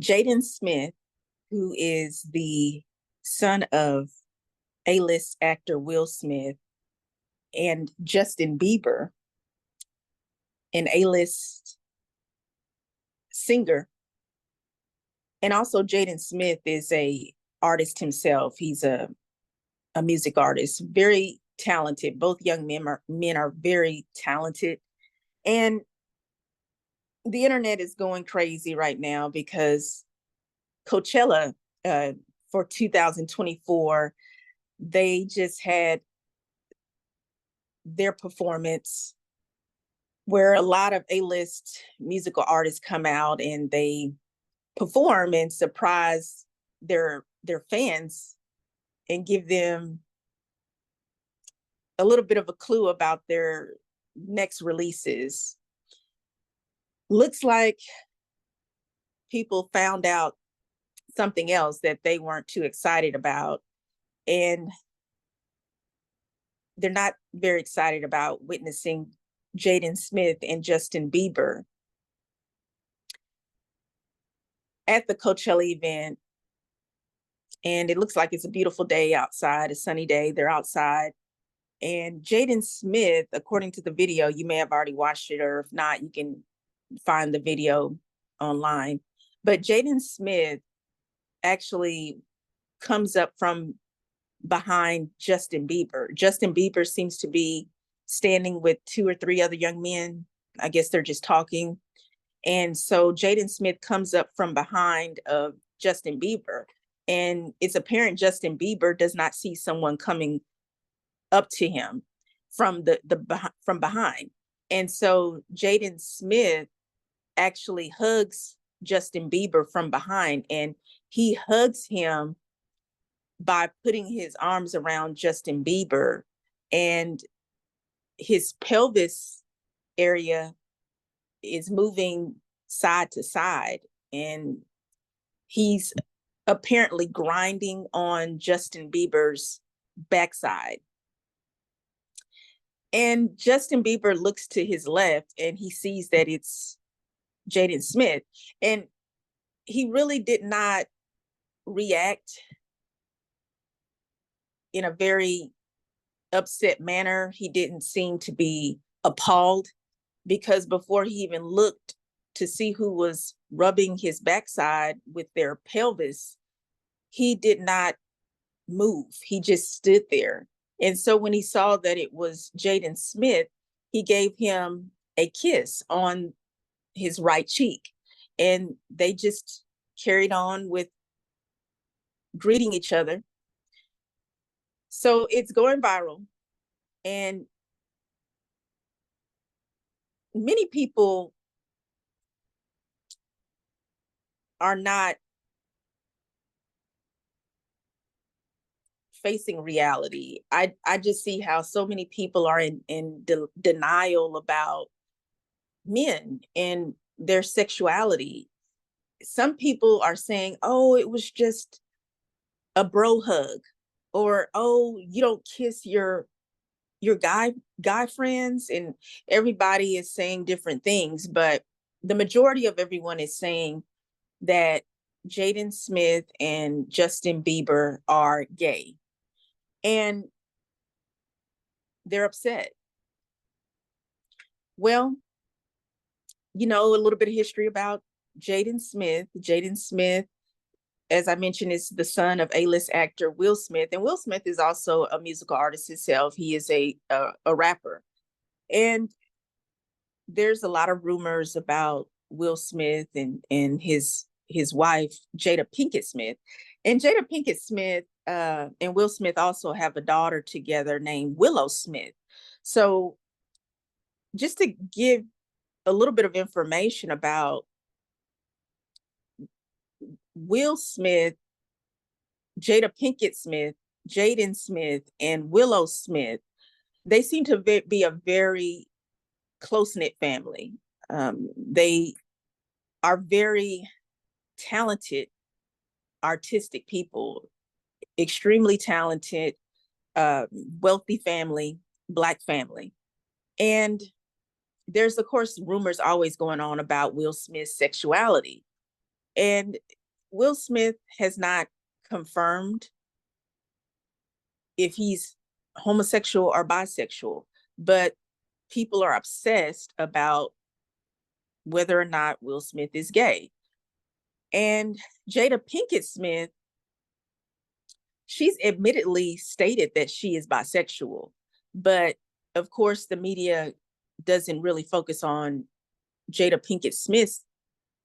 Jaden Smith, who is the son of A-list actor Will Smith, and Justin Bieber, an A-list singer. And also Jaden Smith is a artist himself. He's a music artist, very talented. Both young men are very talented. And the internet is going crazy right now because Coachella for 2024, they just had their performance where a lot of A-list musical artists come out and they perform and surprise their fans and give them a little bit of a clue about their next releases. Looks like people found out something else that they weren't too excited about, and they're not very excited about witnessing Jaden Smith and Justin Bieber at the Coachella event. And it looks like it's a beautiful day outside, a sunny day. They're outside. And Jaden Smith, according to the video, you may have already watched it, or if not, you can find the video online. But Jaden Smith actually comes up from behind Justin Bieber. Justin Bieber seems to be standing with 2 or 3 other young men. I guess they're just talking. And so Jaden Smith comes up from behind of Justin Bieber. And it's apparent Justin Bieber does not see someone coming up to him from from behind. And so Jaden Smith actually hugs Justin Bieber from behind, and he hugs him by putting his arms around Justin Bieber, and his pelvis area is moving side to side, and he's apparently grinding on Justin Bieber's backside. And Justin Bieber looks to his left and he sees that it's Jaden Smith. And he really did not react in a very upset manner. He didn't seem to be appalled, because before he even looked to see who was rubbing his backside with their pelvis, he did not move. He just stood there. And so when he saw that it was Jaden Smith, he gave him a kiss on his right cheek. And they just carried on with greeting each other. So it's going viral. And many people are not facing reality. I just see how so many people are in denial about men and their sexuality. Some people are saying, oh, it was just a bro hug, or oh, you don't kiss your guy friends, and everybody is saying different things, but the majority of everyone is saying that Jaden Smith and Justin Bieber are gay, and they're upset. Well, a little bit of history about Jaden Smith. Jaden Smith, as I mentioned, is the son of A-list actor Will Smith, and Will Smith is also a musical artist himself. He is a rapper, and there's a lot of rumors about Will Smith and his wife Jada Pinkett Smith. And Jada Pinkett Smith and Will Smith also have a daughter together named Willow Smith. So just to give a little bit of information about Will Smith, Jada Pinkett Smith, Jaden Smith, and Willow Smith, they seem to be a very close-knit family. They are very talented, artistic people, extremely talented, wealthy family, Black family. And there's, of course, rumors always going on about Will Smith's sexuality. And Will Smith has not confirmed if he's homosexual or bisexual, but people are obsessed about whether or not Will Smith is gay. And Jada Pinkett Smith, she's admittedly stated that she is bisexual, but of course the media doesn't really focus on Jada Pinkett Smith's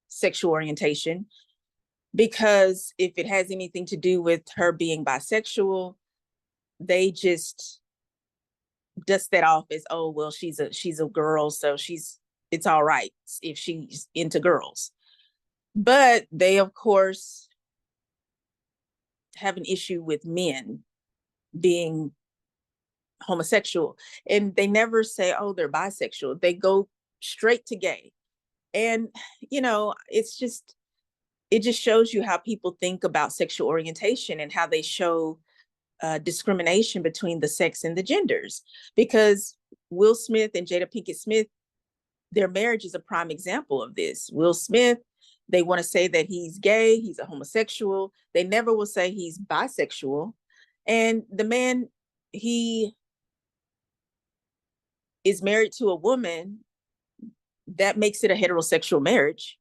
sexual orientation, because if it has anything to do with her being bisexual, they just dust that off as, oh, well, she's a girl, so it's all right if she's into girls. But they, of course, have an issue with men being homosexual, and they never say, oh, they're bisexual. They go straight to gay. And it just shows you how people think about sexual orientation and how they show discrimination between the sex and the genders. Because Will Smith and Jada Pinkett Smith, their marriage is a prime example of this. Will Smith, they want to say that he's gay, he's a homosexual. They never will say he's bisexual. And the man, he is married to a woman. That makes it a heterosexual marriage.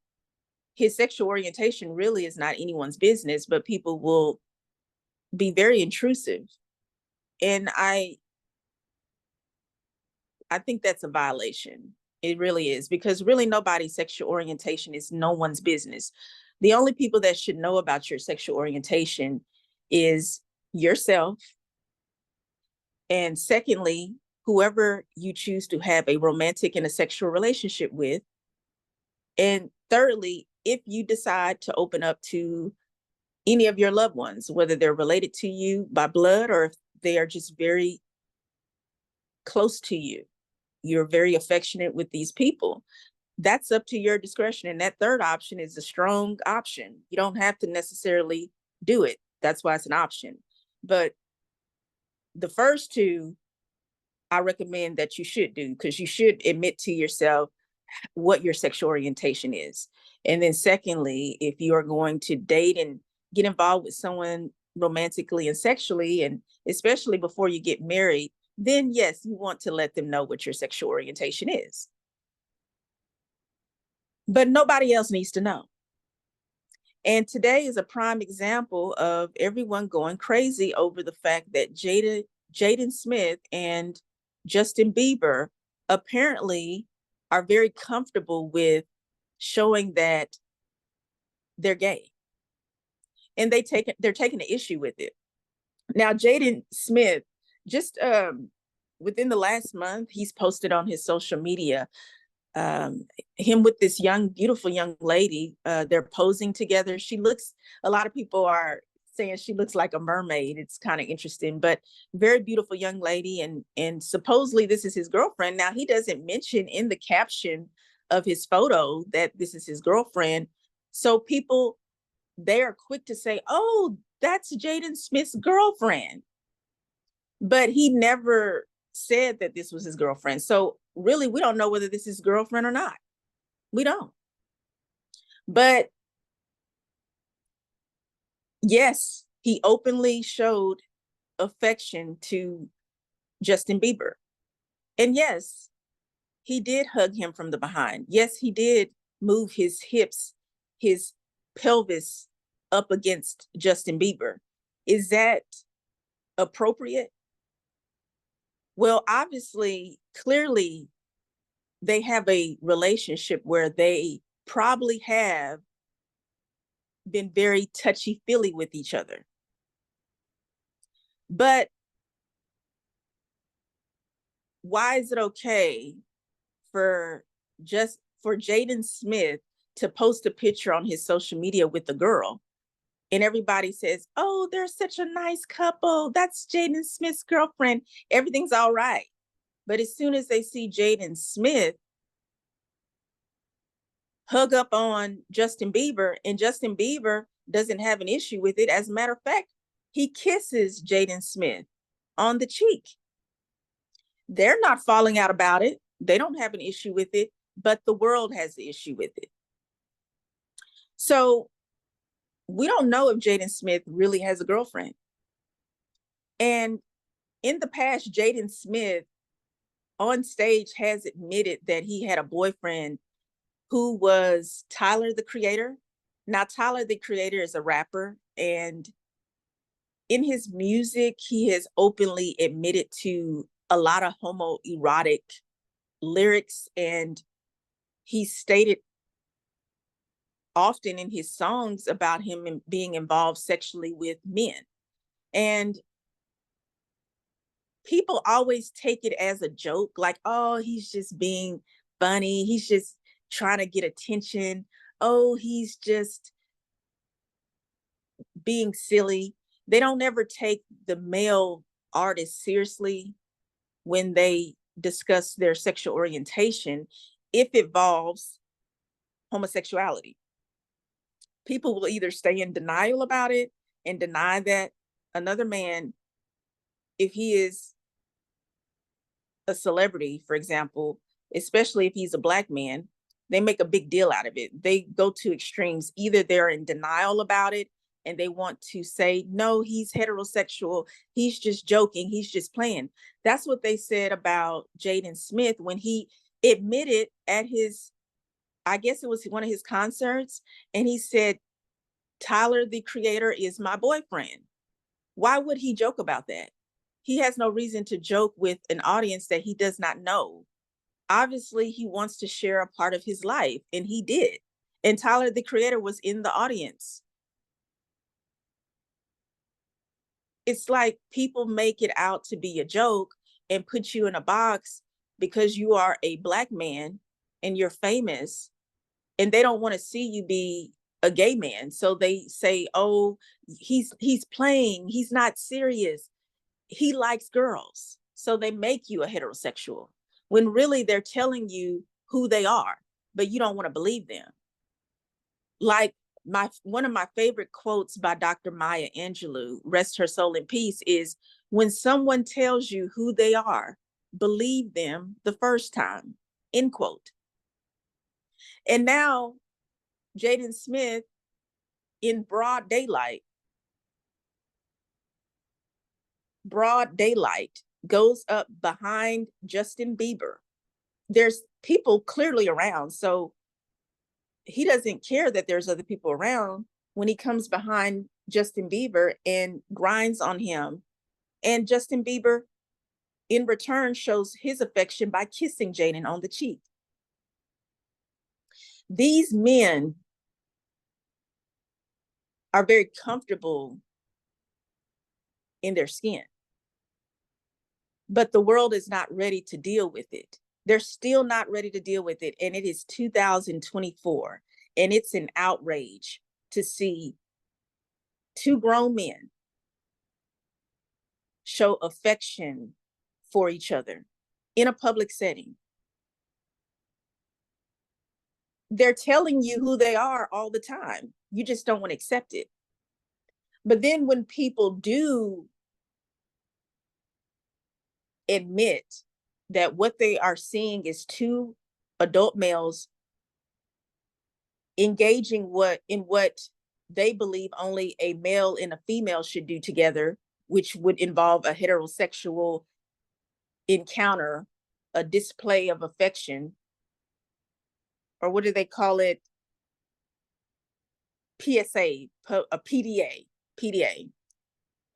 His sexual orientation really is not anyone's business, but people will be very intrusive. And I think that's a violation. It really is, because really nobody's sexual orientation is no one's business. The only people that should know about your sexual orientation is yourself. And secondly, whoever you choose to have a romantic and a sexual relationship with. And thirdly, if you decide to open up to any of your loved ones, whether they're related to you by blood or if they are just very close to you, you're very affectionate with these people, that's up to your discretion. And that third option is a strong option. You don't have to necessarily do it. That's why it's an option. But the first two, I recommend that you should do, because you should admit to yourself what your sexual orientation is. And then secondly, if you are going to date and get involved with someone romantically and sexually, and especially before you get married, then yes, you want to let them know what your sexual orientation is. But nobody else needs to know. And today is a prime example of everyone going crazy over the fact that Jaden Smith and Justin Bieber apparently are very comfortable with showing that they're gay. And they're taking an issue with it. Now, Jaden Smith, just within the last month, he's posted on his social media him with this beautiful young lady. They're posing together. A lot of people are saying she looks like a mermaid. It's kind of interesting, but very beautiful young lady. And supposedly this is his girlfriend. Now, he doesn't mention in the caption of his photo that this is his girlfriend. So people, they are quick to say, oh, that's Jaden Smith's girlfriend. But he never said that this was his girlfriend. So really, we don't know whether this is his girlfriend or not. We don't. But yes, he openly showed affection to Justin Bieber. And yes, he did hug him from the behind. Yes, he did move his hips, his pelvis up against Justin Bieber. Is that appropriate? Well, obviously, clearly, they have a relationship where they probably have been very touchy-feely with each other. But why is it okay for Jaden Smith to post a picture on his social media with the girl, and everybody says, oh, they're such a nice couple, that's Jaden Smith's girlfriend, everything's all right. But as soon as they see Jaden Smith hug up on Justin Bieber, and Justin Bieber doesn't have an issue with it. As a matter of fact, he kisses Jaden Smith on the cheek. They're not falling out about it. They don't have an issue with it, but the world has the issue with it. So we don't know if Jaden Smith really has a girlfriend. And in the past, Jaden Smith on stage has admitted that he had a boyfriend who was Tyler, the Creator. Now, Tyler, the Creator is a rapper, and in his music, he has openly admitted to a lot of homoerotic lyrics, and he stated often in his songs about him being involved sexually with men. And people always take it as a joke, like, oh, he's just being funny. He's just trying to get attention. Oh, he's just being silly. They don't ever take the male artist seriously when they discuss their sexual orientation if it involves homosexuality. People will either stay in denial about it and deny that another man, if he is a celebrity, for example, especially if he's a Black man, they make a big deal out of it. They go to extremes. Either they're in denial about it and they want to say, no, he's heterosexual. He's just joking. He's just playing. That's what they said about Jaden Smith when he admitted at his, I guess it was one of his concerts, and he said, Tyler, the Creator, is my boyfriend. Why would he joke about that? He has no reason to joke with an audience that he does not know. Obviously, he wants to share a part of his life, and he did. And Tyler, the Creator, was in the audience. It's like people make it out to be a joke and put you in a box because you are a Black man and you're famous, and they don't want to see you be a gay man. So they say, oh, he's playing, he's not serious, he likes girls. So they make you a heterosexual when really they're telling you who they are, but you don't want to believe them. Like one of my favorite quotes by Dr. Maya Angelou, rest her soul in peace, is when someone tells you who they are, believe them the first time, end quote. And now Jaden Smith, in broad daylight, goes up behind Justin Bieber. There's people clearly around, so he doesn't care that there's other people around when he comes behind Justin Bieber and grinds on him. And Justin Bieber, in return, shows his affection by kissing Jaden on the cheek. These men are very comfortable in their skin, but the world is not ready to deal with it. They're still not ready to deal with it. And it is 2024. And it's an outrage to see two grown men show affection for each other in a public setting. They're telling you who they are all the time. You just don't want to accept it. But then when people do admit that what they are seeing is two adult males engaging in what they believe only a male and a female should do together, which would involve a heterosexual encounter, a display of affection, or what do they call it? PSA, a PDA,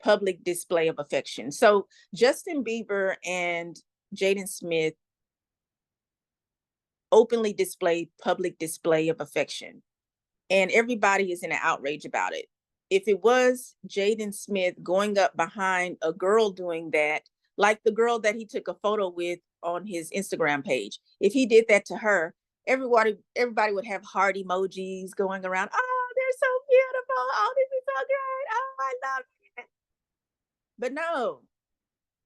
public display of affection. So Justin Bieber and Jaden Smith openly displayed public display of affection, and everybody is in an outrage about it. If it was Jaden Smith going up behind a girl doing that, like the girl that he took a photo with on his Instagram page, if he did that to her, everybody would have heart emojis going around. Oh, they're so beautiful. Oh, this is so good. Oh, I love it. But no,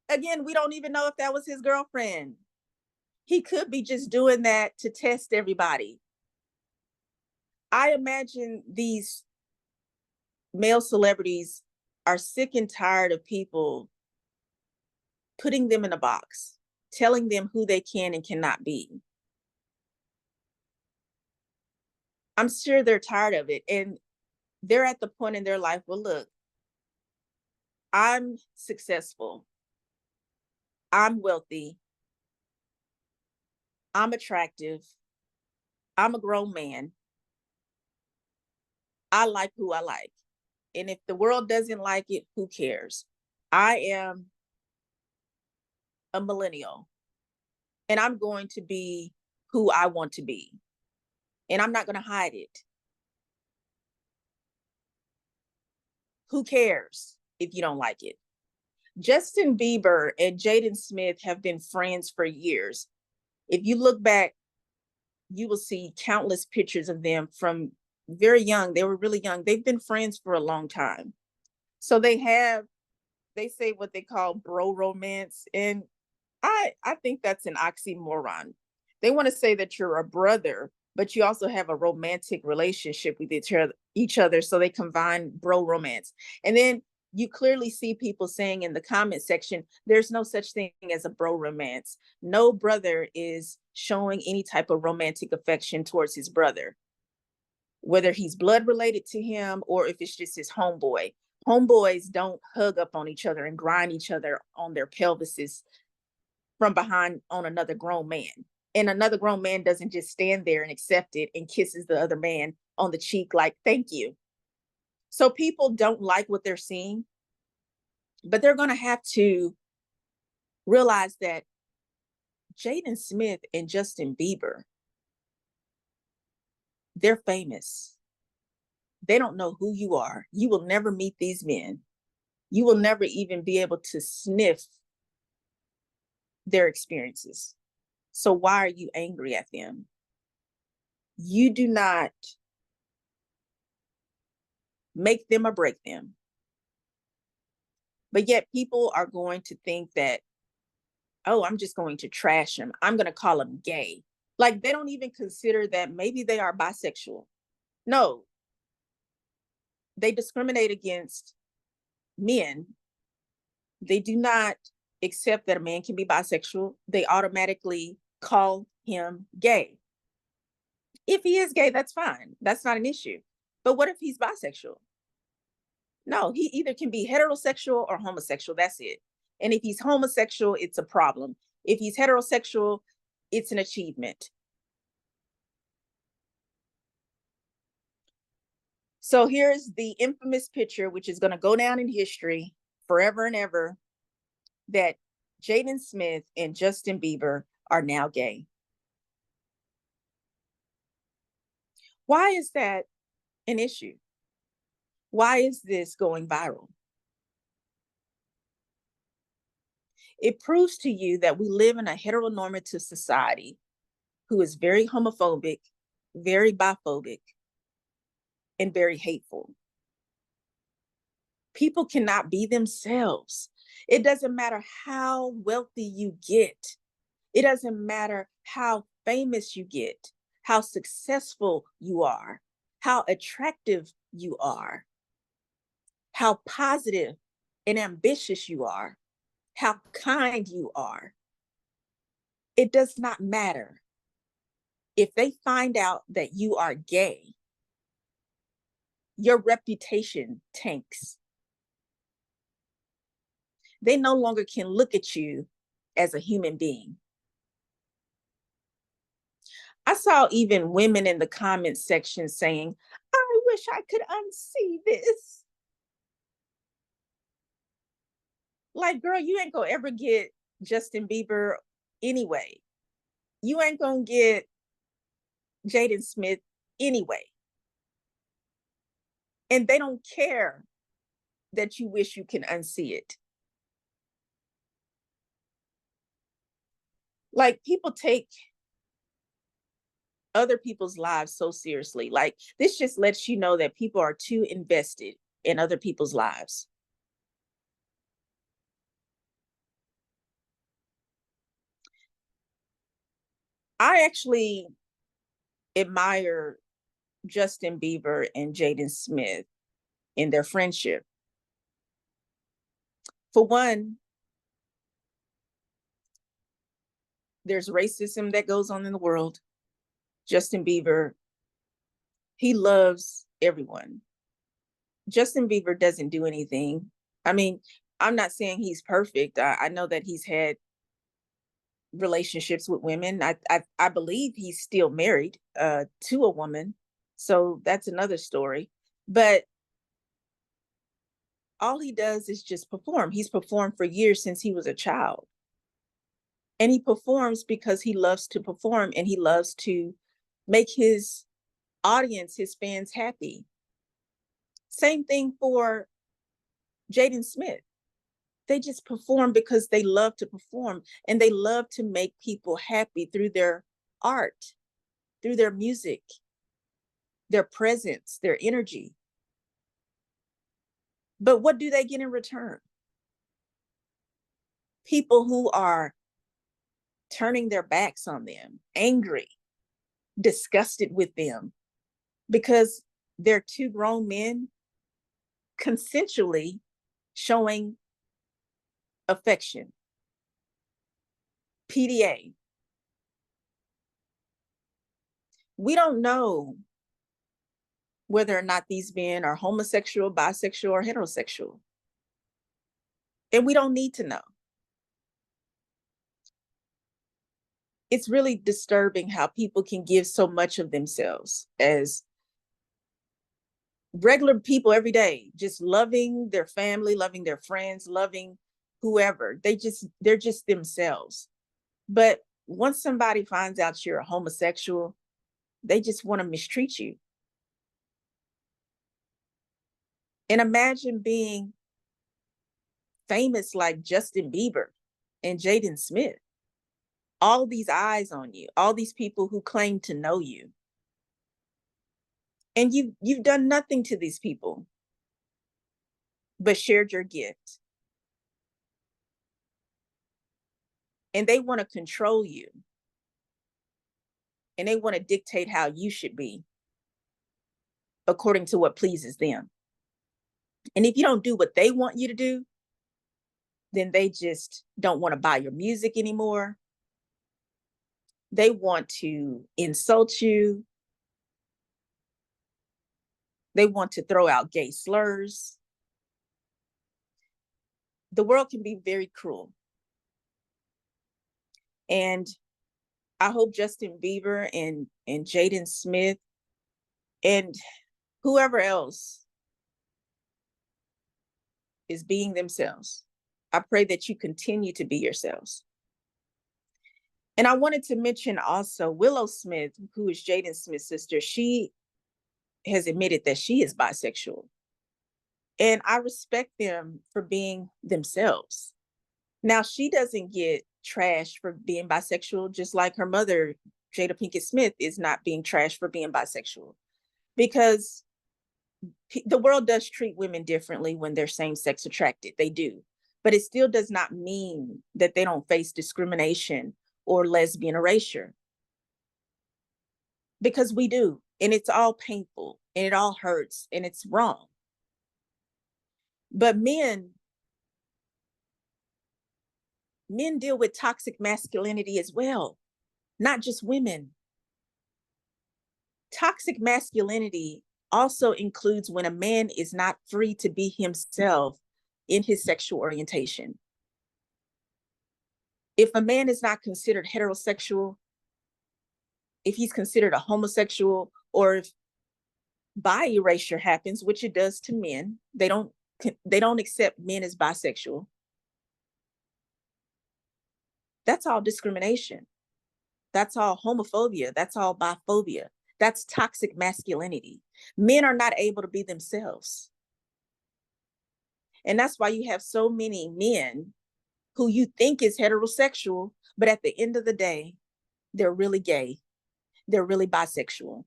again, we don't even know if that was his girlfriend. He could be just doing that to test everybody. I imagine these male celebrities are sick and tired of people putting them in a box, telling them who they can and cannot be. I'm sure they're tired of it. And they're at the point in their life, well, look, I'm successful, I'm wealthy, I'm attractive, I'm a grown man, I like who I like. And if the world doesn't like it, who cares? I am a millennial and I'm going to be who I want to be. And I'm not going to hide it. Who cares if you don't like it? Justin Bieber and Jaden Smith have been friends for years. If you look back, you will see countless pictures of them from very young. They were really young. They've been friends for a long time. So they say what they call bro romance. And I think that's an oxymoron. They want to say that you're a brother, but you also have a romantic relationship with each other. So they combine bro romance. And then you clearly see people saying in the comment section, there's no such thing as a bro romance. No brother is showing any type of romantic affection towards his brother, whether he's blood related to him or if it's just his homeboy. Homeboys don't hug up on each other and grind each other on their pelvises from behind on another grown man. And another grown man doesn't just stand there and accept it and kisses the other man on the cheek like, thank you. So people don't like what they're seeing, but they're going to have to realize that Jaden Smith and Justin Bieber, they're famous. They don't know who you are. You will never meet these men. You will never even be able to sniff their experiences. So why are you angry at them? You do not make them or break them. But yet people are going to think that, oh, I'm just going to trash them. I'm going to call them gay. Like they don't even consider that maybe they are bisexual. No, they discriminate against men. They do not accept that a man can be bisexual. They automatically call him gay. If he is gay, that's fine. That's not an issue. But what if he's bisexual? No, he either can be heterosexual or homosexual. That's it. And if he's homosexual, it's a problem. If he's heterosexual, it's an achievement. So here's the infamous picture, which is going to go down in history forever and ever, that Jaden Smith and Justin Bieber are now gay. Why is that an issue? Why is this going viral? It proves to you that we live in a heteronormative society who is very homophobic, very biphobic, and very hateful. People cannot be themselves. It doesn't matter how wealthy you get. It doesn't matter how famous you get, how successful you are, how attractive you are, how positive and ambitious you are, how kind you are. It does not matter. If they find out that you are gay, your reputation tanks. They no longer can look at you as a human being. I saw even women in the comments section saying, I wish I could unsee this. Like, girl, you ain't gonna ever get Justin Bieber anyway. You ain't gonna get Jaden Smith anyway. And they don't care that you wish you can unsee it. Like, people take other people's lives so seriously. Like, this just lets you know that people are too invested in other people's lives. I actually admire Justin Bieber and Jaden Smith in their friendship. For one, there's racism that goes on in the world. Justin Bieber, he loves everyone. Justin Bieber doesn't do anything. I mean, I'm not saying he's perfect. I know that he's had relationships with women. I believe he's still married to a woman. So that's another story. But all he does is just perform. He's performed for years since he was a child. And he performs because he loves to perform and he loves to make his audience, his fans happy. Same thing for Jaden Smith. They just perform because they love to perform and they love to make people happy through their art, through their music, their presence, their energy. But what do they get in return? People who are turning their backs on them, angry, disgusted with them, because they're two grown men consensually showing affection. PDA. We don't know whether or not these men are homosexual, bisexual, or heterosexual. And we don't need to know. It's really disturbing how people can give so much of themselves as regular people every day, just loving their family, loving their friends, loving whoever. They're just themselves. But once somebody finds out you're a homosexual, they just want to mistreat you. And imagine being famous like Justin Bieber and Jaden Smith. All these eyes on you, all these people who claim to know you. And you've done nothing to these people but shared your gift. And they want to control you. And they want to dictate how you should be according to what pleases them. And if you don't do what they want you to do, then they just don't want to buy your music anymore. They want to insult you. They want to throw out gay slurs. The world can be very cruel. And I hope Justin Bieber and Jaden Smith and whoever else is being themselves, I pray that you continue to be yourselves. And I wanted to mention also Willow Smith, who is Jaden Smith's sister. She has admitted that she is bisexual. And I respect them for being themselves. Now, she doesn't get trashed for being bisexual, just like her mother, Jada Pinkett Smith, is not being trashed for being bisexual. Because the world does treat women differently when they're same-sex attracted. They do. But it still does not mean that they don't face discrimination or lesbian erasure. Because we do. And it's all painful and it all hurts and it's wrong. But men deal with toxic masculinity as well, not just women. Toxic masculinity also includes when a man is not free to be himself in his sexual orientation. If a man is not considered heterosexual, if he's considered a homosexual, or if bi erasure happens, which it does to men, they don't accept men as bisexual. That's all discrimination. That's all homophobia. That's all biphobia. That's toxic masculinity. Men are not able to be themselves. And that's why you have so many men who you think is heterosexual, but at the end of the day, they're really gay. They're really bisexual.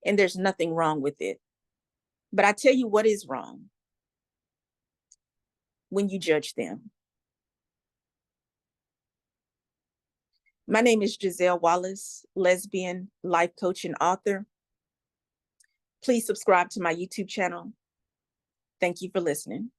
And there's nothing wrong with it. But I tell you what is wrong: when you judge them. My name is Giselle Wallace, lesbian, life coach, and author. Please subscribe to my YouTube channel. Thank you for listening.